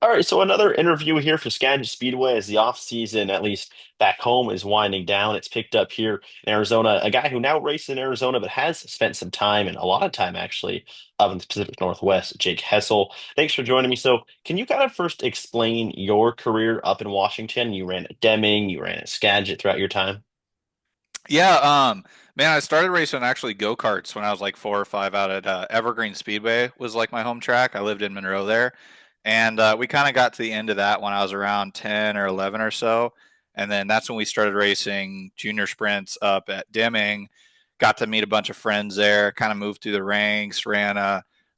All right, so another interview here for Skagit Speedway as the off season, at least back home, is winding down. It's picked up here in Arizona. A guy who now races in Arizona, but has spent some time and a lot of time actually up in the Pacific Northwest, Jake Hessel. Thanks for joining me. So, can you kind of first explain your career up in Washington? You ran at Deming, you ran at Skagit throughout your time. Yeah, man, I started racing actually go-karts when I was like 4 or 5 out at Evergreen Speedway was like my home track. I lived in Monroe there. And we kind of got to the end of that when I was around 10 or 11 or so. And then that's when we started racing junior sprints up at Deming. Got to meet a bunch of friends there, kind of moved through the ranks, ran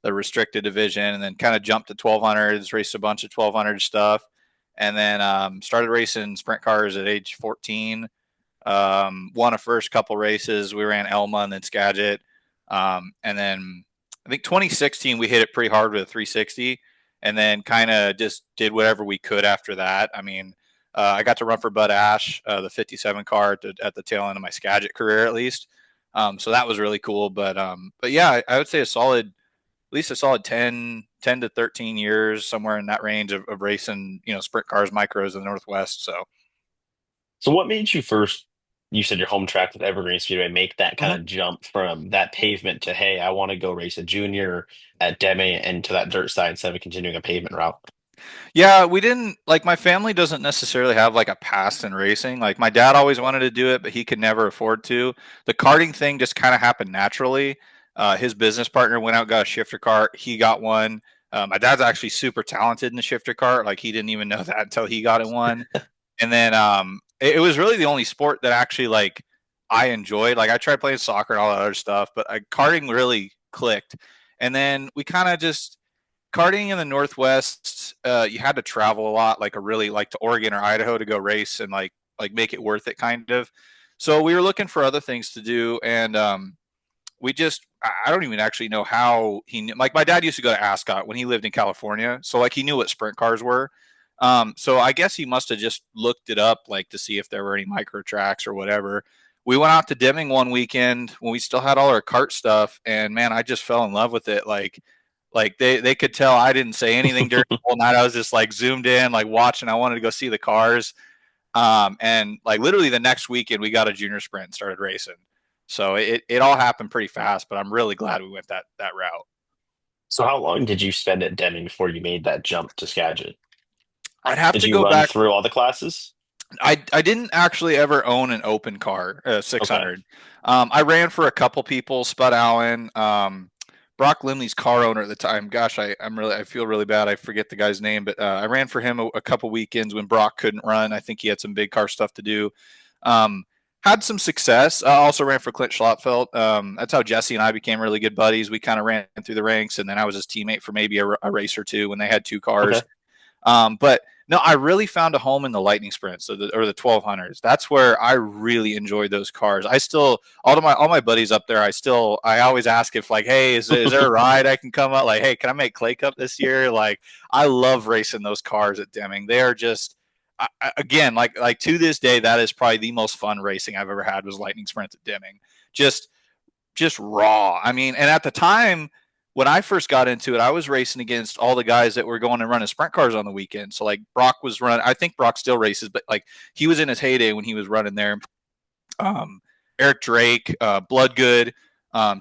the restricted division, and then kind of jumped to 1200s, raced a bunch of 1200 stuff. And then started racing sprint cars at age 14. Won a first couple races. We ran Elma and then Skagit. And then I think 2016 we hit it pretty hard with a 360, and then kind of just did whatever we could after that. I mean, I got to run for Bud Ash, the 57 car at the tail end of my Skagit career, at least. So that was really cool. But yeah, I would say at least a solid 10 to 13 years, somewhere in that range of racing, sprint cars, micros in the Northwest. So. So, what made you first? You said your home track with Evergreen Speedway make that kind Mhm. of jump from that pavement to, hey, I want to go race a junior at Deme and to that dirt side instead of continuing a pavement route. Yeah, we didn't like my family doesn't necessarily have like a past in racing. Like my dad always wanted to do it, but he could never afford to. The karting thing just kind of happened naturally. His business partner went out got a shifter cart. He got one. My dad's actually super talented in the shifter cart. Like he didn't even know that until he got in one. And then it was really the only sport that actually like I enjoyed. Like I tried playing soccer and all that other stuff, but karting really clicked. And then we kind of just karting in the Northwest, you had to travel a lot, like a really like to Oregon or Idaho to go race and like make it worth it, kind of. So we were looking for other things to do, and we just I don't even actually know how he knew. Like my dad used to go to Ascot when he lived in California, so like he knew what sprint cars were. So I guess he must have just looked it up, like to see if there were any micro tracks or whatever. We went out to Deming one weekend when we still had all our kart stuff, and man, I just fell in love with it. Like they could tell I didn't say anything during the whole night. I was just like zoomed in, like watching. I wanted to go see the cars. And like literally the next weekend, we got a junior sprint and started racing. So it all happened pretty fast, but I'm really glad we went that route. So, how long did you spend at Deming before you made that jump to Skagit? I'd have Did to you go run back. through all the classes? I didn't actually ever own an open car, Okay. 600. I ran for a couple people, Spud Allen, Brock Limley's car owner at the time. Gosh, I feel really bad. I forget the guy's name, but I ran for him a couple weekends when Brock couldn't run. I think he had some big car stuff to do. Um, had some success. I also ran for Clint Schlotfelt. That's how Jesse and I became really good buddies. We kind of ran through the ranks, and then I was his teammate for maybe a race or two when they had two Okay. cars. But no, I really found a home in the lightning sprints or the 1200s. That's where I really enjoyed those cars. I still all my buddies up there. I always ask if like, hey, is there a ride I can come up? Like, hey, can I make Clay Cup this year? Like, I love racing those cars at Deming. They are just again like to this day that is probably the most fun racing I've ever had was lightning sprints at Deming. Just just raw. I mean, and at the time when I first got into it, I was racing against all the guys that were going and running sprint cars on the weekend. So like Brock was running. I think Brock still races, but like he was in his heyday when he was running there. Um, Eric Drake, Bloodgood,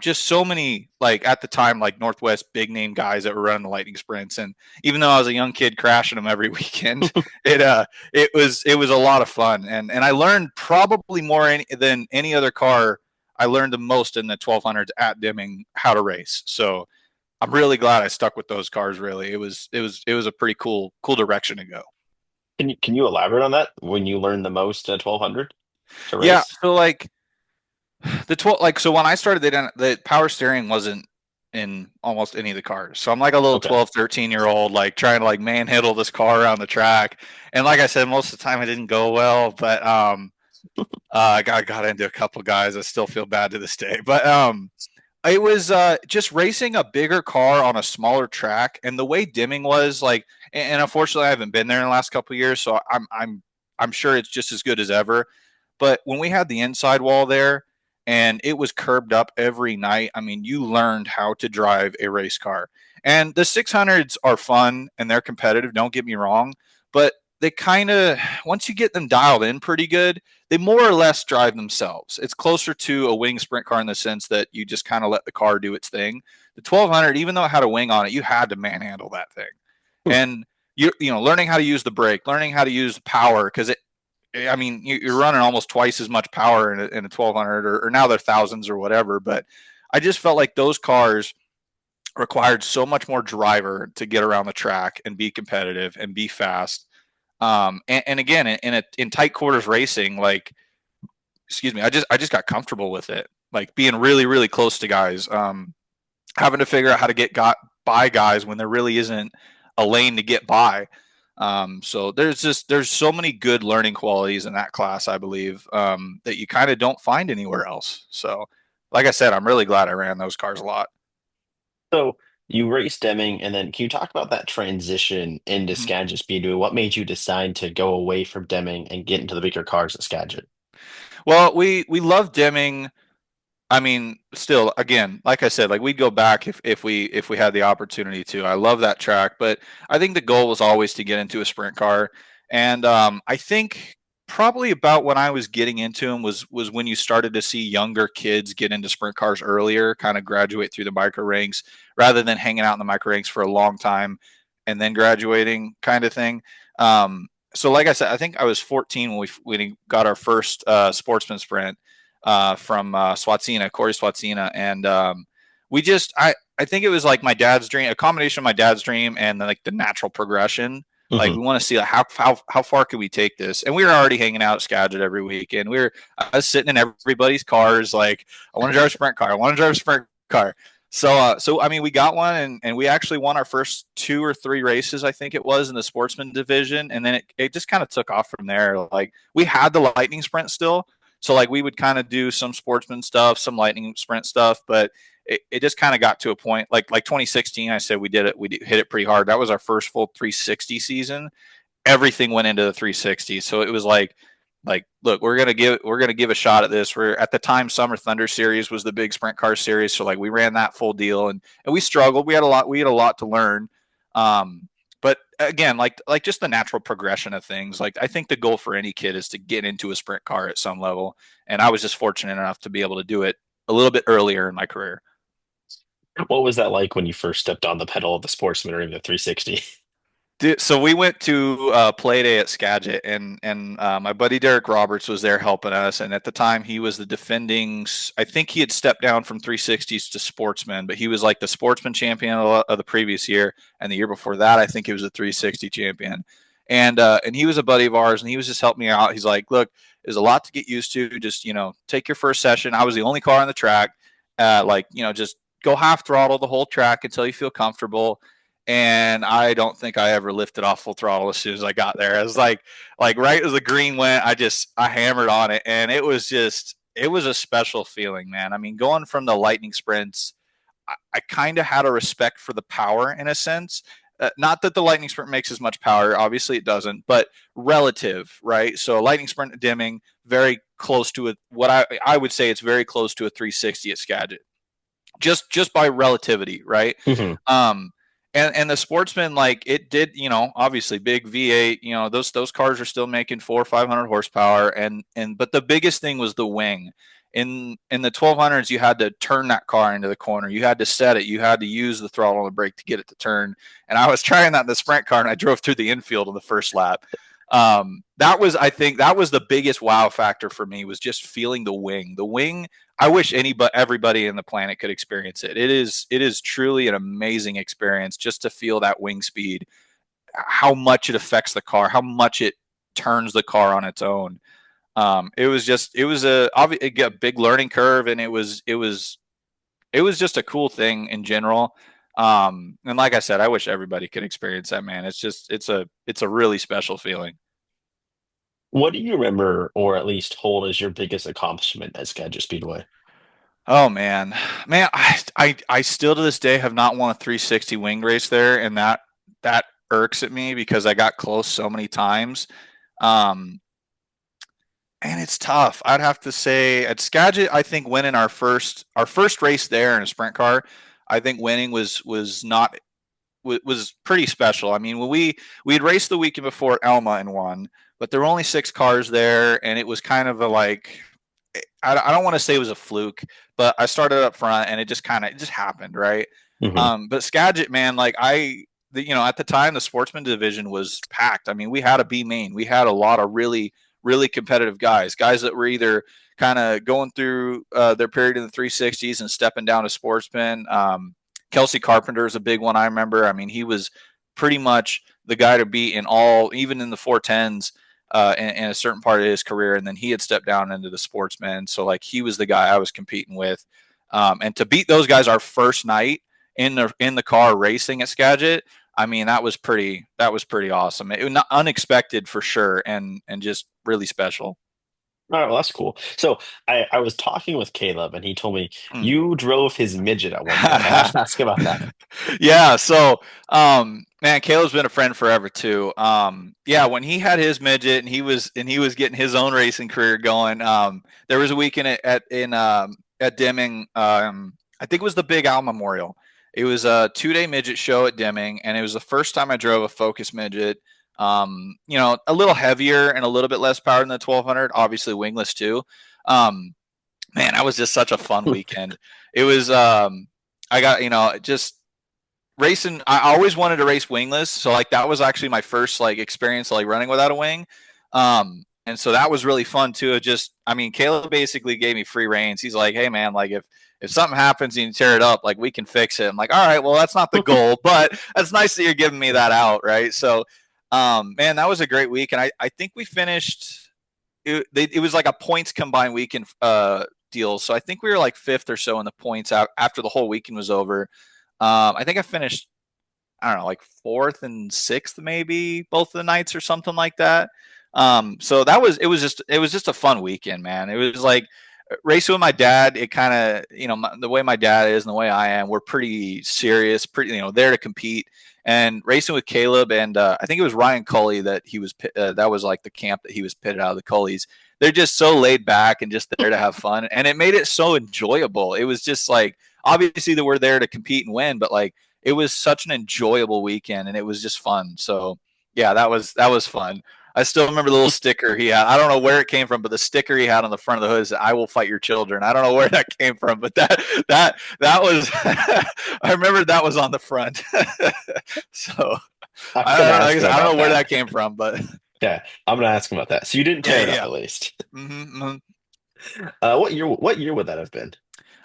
just so many like at the time like Northwest big name guys that were running the lightning sprints. And even though I was a young kid crashing them every weekend, it was a lot of fun. And I learned probably more than any other car. I learned the most in the 1200s at Deming how to race. So I'm really glad I stuck with those cars. Really, it was a pretty cool direction to go. Can you elaborate on that when you learned the most at 1200 to Yeah. race? So like the 12 like so when I started the power steering wasn't in almost any of the cars. So I'm like a little Okay. 12, 13-year old like trying to like manhandle this car around the track. And like I said, most of the time it didn't go well, but I got into a couple guys. I still feel bad to this day. But it was just racing a bigger car on a smaller track, and the way Dimming was like, and unfortunately, I haven't been there in the last couple of years, so I'm sure it's just as good as ever. But when we had the inside wall there, and it was curbed up every night. I mean, you learned how to drive a race car. And the 600s are fun and they're competitive, don't get me wrong, but they kind of, once you get them dialed in pretty good, they more or less drive themselves. It's closer to a wing sprint car in the sense that you just kind of let the car do its thing. The 1200, even though it had a wing on it, you had to manhandle that thing. Hmm. And learning how to use the brake, learning how to use the power, because I mean, you're running almost twice as much power in a 1200, or now they're thousands or whatever. But I just felt like those cars required so much more driver to get around the track and be competitive and be fast. And again, in tight quarters racing, like, excuse me, I just got comfortable with it, like being really really close to guys, having to figure out how to get by guys when there really isn't a lane to get by. So there's so many good learning qualities in that class, I believe, that you kind of don't find anywhere else. So, like I said, I'm really glad I ran those cars a lot. So you raced Deming, and then can you talk about that transition into Mhm. Skagit Speedway? What made you decide to go away from Deming and get into the bigger cars at Skagit? Well, we love Deming. I mean, still, again, like I said, like we'd go back if we had the opportunity to. I love that track, but I think the goal was always to get into a sprint car, and I think probably about when I was getting into them was when you started to see younger kids get into sprint cars earlier, kind of graduate through the micro ranks rather than hanging out in the micro ranks for a long time and then graduating, kind of thing. So, like I said, I think I was 14 when we got our first sportsman sprint from Swatsina, Corey Swatsina, and we just I think it was like my dad's dream, a combination of my dad's dream and like the natural progression. Like Hmm. we want to see like, how far can we take this? And we were already hanging out at Skagit every week, and I was sitting in everybody's cars. Like I want to drive a sprint car. I want to drive a sprint car. So I mean, we got one, and we actually won our first 2 or 3 races, I think it was, in the sportsman division, and then it just kind of took off from there. Like we had the lightning sprint still, so like we would kind of do some sportsman stuff, some lightning sprint stuff, but it just kind of got to a point like 2016. I said we did it, we hit it pretty hard. That was our first full 360 season. Everything went into the 360, so it was like look, we're gonna give a shot at this. We're at the time Summer Thunder Series was the big sprint car series, so like we ran that full deal, and we struggled. We had a lot to learn. Um, but again, like just the natural progression of things. Like I think the goal for any kid is to get into a sprint car at some level, and I was just fortunate enough to be able to do it a little bit earlier in my career. What was that like when you first stepped on the pedal of the Sportsman or even the 360? So we went to play day at Skagit, and my buddy Derek Roberts was there helping us. And at the time, he was the defending. I think he had stepped down from 360s to sportsman, but he was like the sportsman champion of the previous year, and the year before that, I think he was a 360 champion. And he was a buddy of ours, and he was just helping me out. He's like, "Look, there's a lot to get used to. Just take your first session." I was the only car on the track. Just go half throttle the whole track until you feel comfortable, and I don't think I ever lifted off full throttle as soon as I got there. It was like right as the green went, I hammered on it, and it was a special feeling, man. I mean, going from the lightning sprints, I kind of had a respect for the power in a sense. Not that the lightning sprint makes as much power, obviously it doesn't, but relative, right? So lightning sprint dimming very close to what I would say it's very close to a 360 at Skagit, just by relativity, right? Hmm. Um, and the sportsman, like it did, obviously big V8, those cars are still making 400 or 500 horsepower, and but the biggest thing was the wing. In the 1200s, you had to turn that car into the corner. You had to set it. You had to use the throttle and the brake to get it to turn. And I was trying that in the sprint car, and I drove through the infield in the first lap. I think that was the biggest wow factor for me, was just feeling the wing. The wing, I wish everybody in the planet could experience it. It is truly an amazing experience just to feel that wing speed, how much it affects the car, how much it turns the car on its own. It was a big learning curve, and it was just a cool thing in general. And like I said, I wish everybody could experience that, man. It's a really special feeling. What do you remember, or at least hold as your biggest accomplishment at Skagit Speedway? Oh man, I still to this day have not won a 360 wing race there, and that irks at me because I got close so many times. Um, And it's tough. I'd have to say at Skagit, I think winning our first race there in a sprint car, I think winning was not was pretty special. I mean, when we had raced the weekend before Elma and won, but there were only 6 cars there, and it was kind of a like I don't want to say it was a fluke, but I started up front and it just kind of it just happened, right? Hmm. But Skagit, man, like at the time the sportsman division was packed. I mean, we had a B main, we had a lot of really competitive guys that were either kind of going through their period in the 360s and stepping down to sportsman. Kelsey Carpenter is a big one. I remember. I mean, he was pretty much the guy to beat in all, even in the 410s in a certain part of his career, and then he had stepped down into the sportsman. So like he was the guy I was competing with, and to beat those guys our first night in the car racing at Skagit, I mean that was pretty awesome. It was not unexpected for sure, and just really special. All right, well, that's cool. So I was talking with Caleb, and he told me Mm. you drove his midget at one point. I want to ask about that. Yeah, so man, Caleb's been a friend forever too. Yeah, when he had his midget and he was getting his own racing career going, there was a weekend at Deming, I think it was the Big Al Memorial. It was a 2-day midget show at Deming, and it was the first time I drove a Focus midget. A little heavier and a little bit less power than the 1200, obviously wingless too. Man, that was just such a fun weekend. It was I got, just racing. I always wanted to race wingless, so like that was actually my first like experience like running without a wing. And so that was really fun too. It just, I mean, Caleb basically gave me free reins. He's like, "Hey man, like if something happens and you tear it up, like we can fix it." I'm like, "All right, well that's not the goal, but that's nice that you're giving me that out, right?" So, man, that was a great week, and I think we finished. It was like a points combined weekend deal, so I think we were like fifth or so in the points out after the whole weekend was over. I think I finished, I don't know, like fourth and sixth, maybe both of the nights or something like that. So it was just a fun weekend, man. It was like racing with my dad. It kind of, the way my dad is and the way I am, we're pretty serious, pretty, there to compete. And racing with Caleb and I think it was Ryan Culley that was like the camp that he was pitted out of the Culleys. They're just so laid back and just there to have fun, and it made it so enjoyable. It was just like obviously that we're there to compete and win, but like it was such an enjoyable weekend and it was just fun. So yeah, that was fun. I still remember the little sticker he had. I don't know where it came from, but the sticker he had on the front of the hood is "I will fight your children." I don't know where that came from, but that was I remember that was on the front. So I gotta I, ask him I don't about know where that. that came from, but Yeah, I'm gonna ask him about that. So you didn't yeah, tear it up yeah. at least. Mm-hmm. What year would that have been?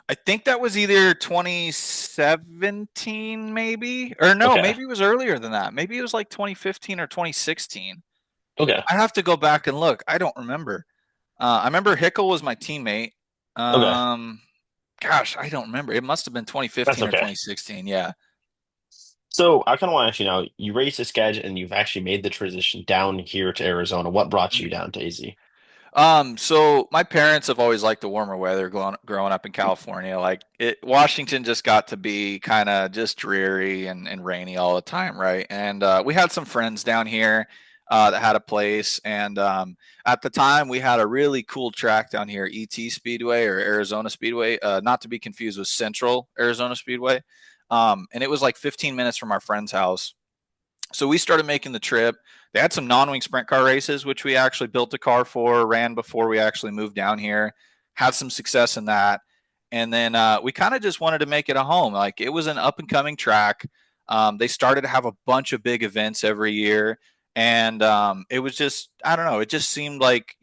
I think that was either 2017, maybe, or no, Okay. maybe it was earlier than that. Maybe it was like 2015 or 2016. Okay. I have to go back and look. I don't remember. I remember Hickel was my teammate. Okay. Um, Gosh, I don't remember. It must have been That's 2015 or okay. 2016. Yeah. So I kind of want to ask you now, you raced a Skagit and you've actually made the transition down here to Arizona. What brought you Mhm. down to AZ? So my parents have always liked the warmer weather growing up in California. Washington just got to be kind of just dreary and rainy all the time, right? And we had some friends down here that had a place, and at the time we had a really cool track down here, ET Speedway or Arizona Speedway, not to be confused with Central Arizona Speedway. And it was like 15 minutes from our friend's house, so we started making the trip. They had some non-wing sprint car races, which we actually built a car for, ran before we actually moved down here, had some success in that. And then we kind of just wanted to make it a home. Like it was an up and coming track. They started to have a bunch of big events every year. And it was just, I don't know, it just seemed like,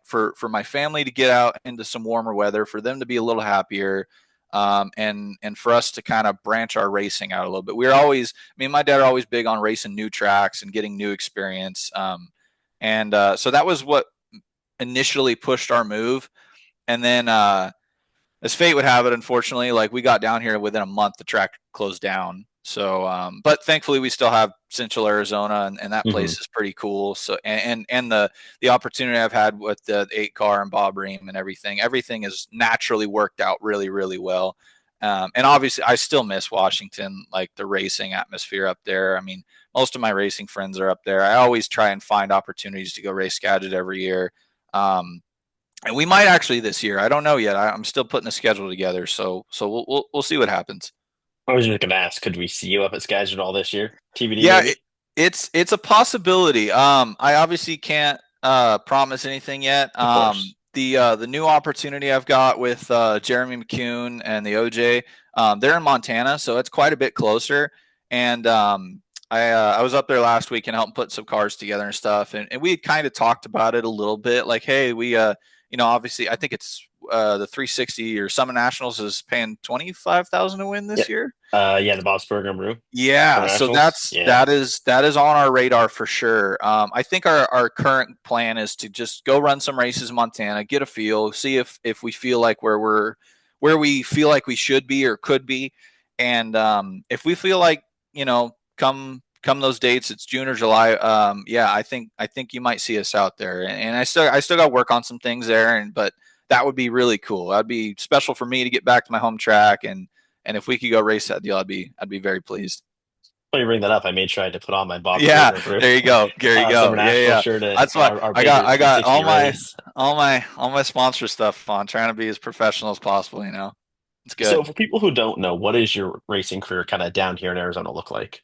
for my family to get out into some warmer weather, for them to be a little happier, and for us to kind of branch our racing out a little bit. Me and my dad are always big on racing new tracks and getting new experience. And so that was what initially pushed our move. And then, as fate would have it, unfortunately, like we got down here within a month, the track closed down. So, but thankfully, we still have Central Arizona, and that Hmm. place is pretty cool. So, and the opportunity I've had with the 8 car and Bob Ream and everything has naturally worked out really, really well. And obviously, I still miss Washington, like the racing atmosphere up there. I mean, most of my racing friends are up there. I always try and find opportunities to go race Skagit every year. And we might actually this year. I don't know yet. I'm still putting the schedule together, so we'll see what happens. I was just gonna ask, could we see you up at Skagit all this year? TBD Yeah, maybe? it's a possibility. I obviously can't promise anything yet. Of course. The new opportunity I've got with Jeremy McCune and the OJ, they're in Montana, so it's quite a bit closer. And I was up there last week and helped put some cars together and stuff, and we had kind of talked about it a little bit, like, hey, we obviously I think it's the 360 or Summit Nationals is paying 25,000 to win Yeah. this year. Yeah, the Boss Burger Brew Yeah, so Internationals. Yeah. that is on our radar for sure. I think our current plan is to just go run some races in Montana, get a feel, see if we feel like where we feel like we should be or could be, and if we feel like come those dates, it's June or July. Yeah, I think you might see us out there, and I still got to work on some things there, and but that would be really cool. That'd be special for me to get back to my home track and if we could go race that deal, I'd be very pleased. When you bring that up, I made sure I had to put on my Bob's Yeah, Burger Brew there you go. There you Summer go. Yeah, National yeah. shirt at That's why our I got Baker's I got 360 race. all my sponsor stuff on, trying to be as professional as possible. It's So good. for people who don't know, what is your racing career kind of down here in Arizona look like?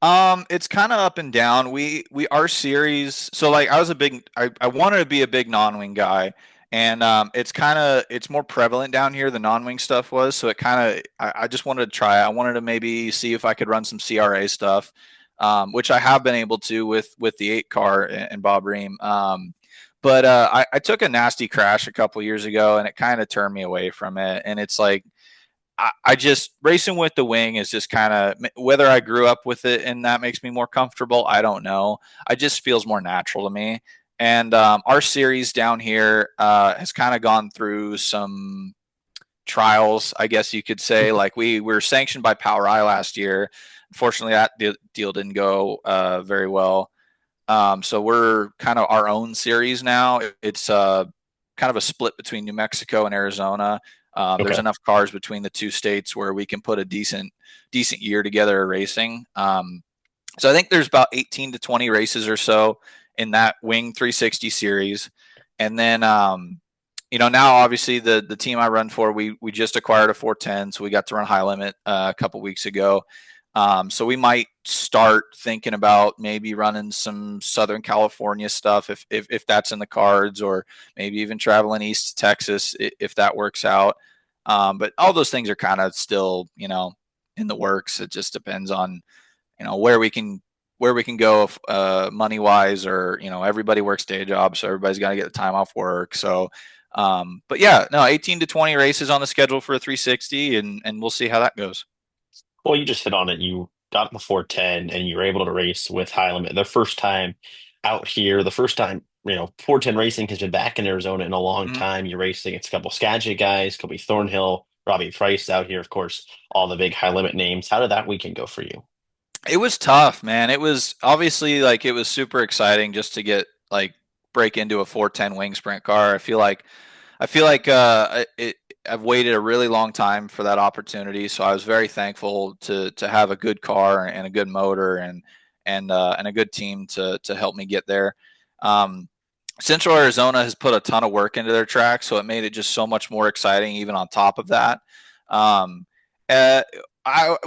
It's kind of up and down. We our series. So like I wanted to be a big non-wing guy, and it's more prevalent down here. The non-wing stuff was, so it kind of I just wanted to try it. I wanted to maybe see if I could run some CRA stuff, which I have been able to with the 8 car and Bob Ream. But I took a nasty crash a couple years ago, and it kind of turned me away from it. And it's like I just racing with the wing is just kind of, whether I grew up with it and that makes me more comfortable. I don't know. I just feels more natural to me. And our series down here has kind of gone through some trials, I guess you could say. Like we were sanctioned by Power I last year. Unfortunately, that deal didn't go very well. So we're kind of our own series now. It's kind of a split between New Mexico and Arizona. There's Okay. enough cars between the two states where we can put a decent year together racing. So I think there's about 18 to 20 races or so in that Wing 360 series, and then now obviously the team I run for, we just acquired a 410, so we got to run high limit a couple weeks ago. So we might start thinking about maybe running some Southern California stuff if that's in the cards, or maybe even traveling east to Texas if that works out. But all those things are kind of still in the works. It just depends on where we can go money wise, or everybody works day jobs, so everybody's got to get the time off work. So but yeah, no, 18 to 20 races on the schedule for a 360, and we'll see how that goes. Well, you just hit on it. You got the 410 and you were able to race with high limit. The first time out here, the first time, 410 racing has been back in Arizona in a long Mhm. time. You're racing against a couple Skagit guys, Kobe Thornhill, Robbie Price out here, of course, all the big high limit names. How did that weekend go for you? It was tough, man. It was obviously, like, it was super exciting just to get, like, break into a 410 wing sprint car. I've waited a really long time for that opportunity, so I was very thankful to have a good car and a good motor and a good team to help me get there. Um, Central Arizona has put a ton of work into their track, so it made it just so much more exciting. Even on top of that, um, uh,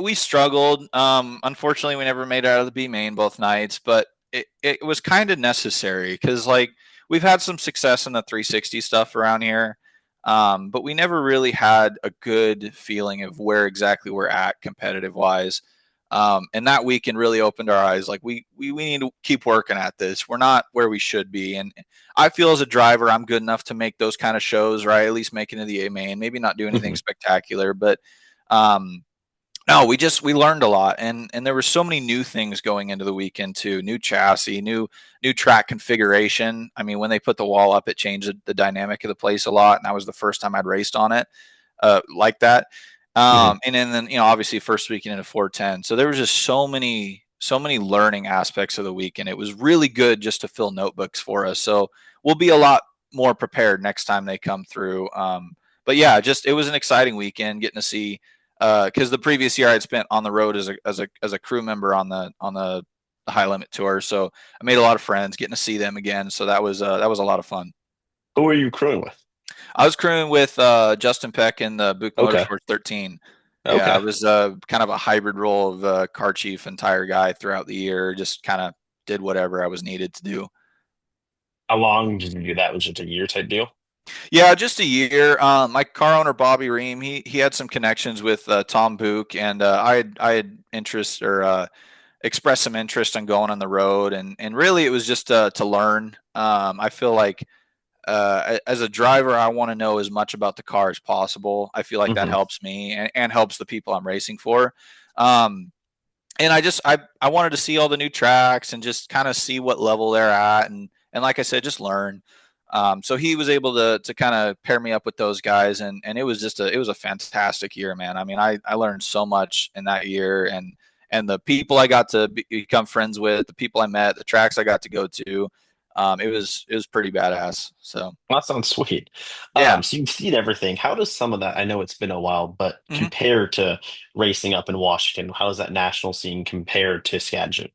we struggled. Unfortunately, we never made it out of the B main both nights, but it was kind of necessary because, like, we've had some success in the 360 stuff around here, but we never really had a good feeling of where exactly we're at competitive wise. And that weekend really opened our eyes. Like, we need to keep working at this. We're not where we should be. And I feel as a driver, I'm good enough to make those kind of shows, right? At least make it into the A main, maybe not do anything Mhm. spectacular, but um, no, we learned a lot, and there were so many new things going into the weekend too. New chassis, new track configuration. I mean, when they put the wall up, it changed the dynamic of the place a lot, and that was the first time I'd raced on it like that. Mhm. And then obviously first weekend in a 410. So there was just so many learning aspects of the weekend. It was really good just to fill notebooks for us. So we'll be a lot more prepared next time they come through. But yeah, just it was an exciting weekend getting to see because the previous year I'd spent on the road as a crew member on the high limit tour. So I made a lot of friends, getting to see them again. So that was a lot of fun. Who are you crewing with? I was crewing with Justin Peck in the Buick Okay. Motorsports 13. Yeah, I Okay. was kind of a hybrid role of car chief and tire guy throughout the year. Just kind of did whatever I was needed to do. How long did you do that? Was it a year type deal? Yeah, just a year. My car owner Bobby Ream, he had some connections with Tom Book, and I had interest or expressed some interest in going on the road, and really it was just to learn. I feel like as a driver, I want to know as much about the car as possible. I feel like that Hmm. helps me and helps the people I'm racing for. Um, and I wanted to see all the new tracks and just kind of see what level they're at, and like I said, just learn. So he was able to kind of pair me up with those guys, and it was just it was a fantastic year, man. I mean, I learned so much in that year, and the people I got to become friends with, the people I met, the tracks I got to go to, it was pretty badass. So That sounds sweet. yeah. So you've seen everything. How does some of that, I know it's been a while, but Mhm. compare to racing up in Washington? How does that national scene compare to Skagit?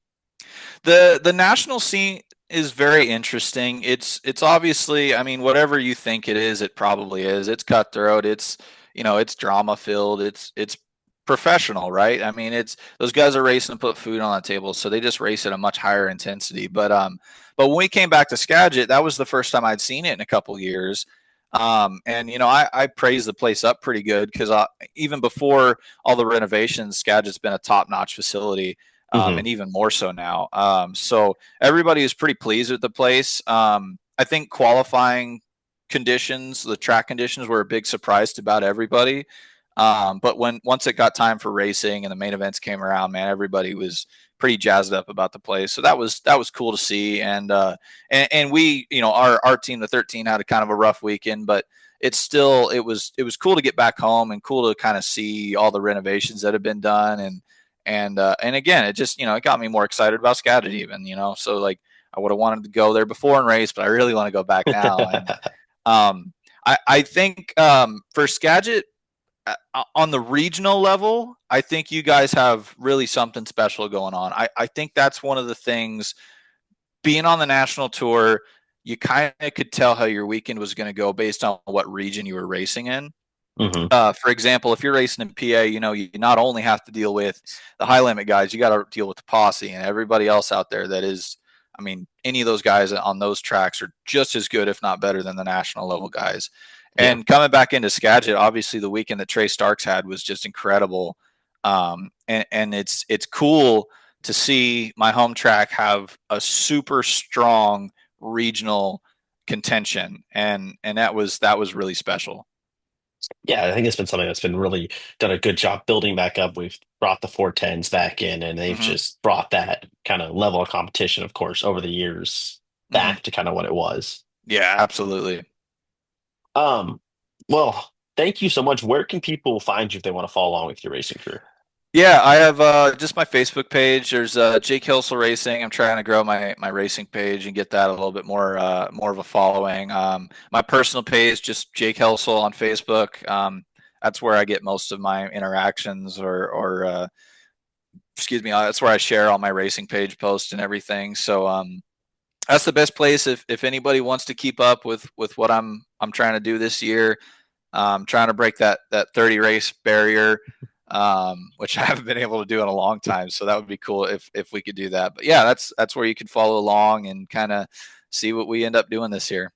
The national scene is very interesting. It's obviously, I mean, whatever you think it is, it probably is. It's cutthroat. It's it's drama filled. It's professional, right? I mean, it's those guys are racing to put food on the table, so they just race at a much higher intensity. But when we came back to Skagit, that was the first time I'd seen it in a couple years. And I praised the place up pretty good because even before all the renovations, Skagit's been a top notch facility, Hmm. and even more so now. So everybody is pretty pleased with the place. I think qualifying conditions, the track conditions, were a big surprise to about everybody. But once it got time for racing and the main events came around, man, everybody was pretty jazzed up about the place. So that was cool to see. And we, our team, the 13, had a kind of a rough weekend, but it was cool to get back home and cool to kind of see all the renovations that have been done and again, it just it got me more excited about Skagit even. So like I would have wanted to go there before and race, but I really want to go back now. And um, I think for Skagit on the regional level, I think you guys have really something special going on. I think that's one of the things. Being on the national tour, you kind of could tell how your weekend was going to go based on what region you were racing in. Hmm. For example, if you're racing in PA, you not only have to deal with the high limit guys, you got to deal with the posse and everybody else out there that is, I mean, any of those guys on those tracks are just as good, if not better, than the national level guys. Yeah. And coming back into Skagit, obviously the weekend that Trey Starks had was just incredible. And it's cool to see my home track have a super strong regional contention, and that was really special. Yeah, I think it's been something that's been really done a good job building back up. We've brought the 410s back in, and they've Hmm. just brought that kind of level of competition, of course, over the years Hmm. back to kind of what it was. Yeah, absolutely. Um, well, thank you so much. Where can people find you if they want to follow along with your racing career? Yeah, I have just my Facebook page. There's Jake Helsel Racing. I'm trying to grow my racing page and get that a little bit more of a following. My personal page, just Jake Helsel on Facebook. That's where I get most of my interactions, or excuse me, that's where I share all my racing page posts and everything. So that's the best place if anybody wants to keep up with what I'm trying to do this year. Trying to break that 30 race barrier, which I haven't been able to do in a long time. So that would be cool if we could do that. But yeah, that's where you can follow along and kind of see what we end up doing this year.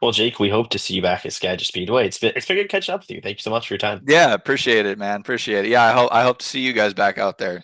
Well, Jake, we hope to see you back at Skagit Speedway. It's been good catching up with you. Thank you so much for your time. Yeah, appreciate it, man. Appreciate it. Yeah, I hope to see you guys back out there.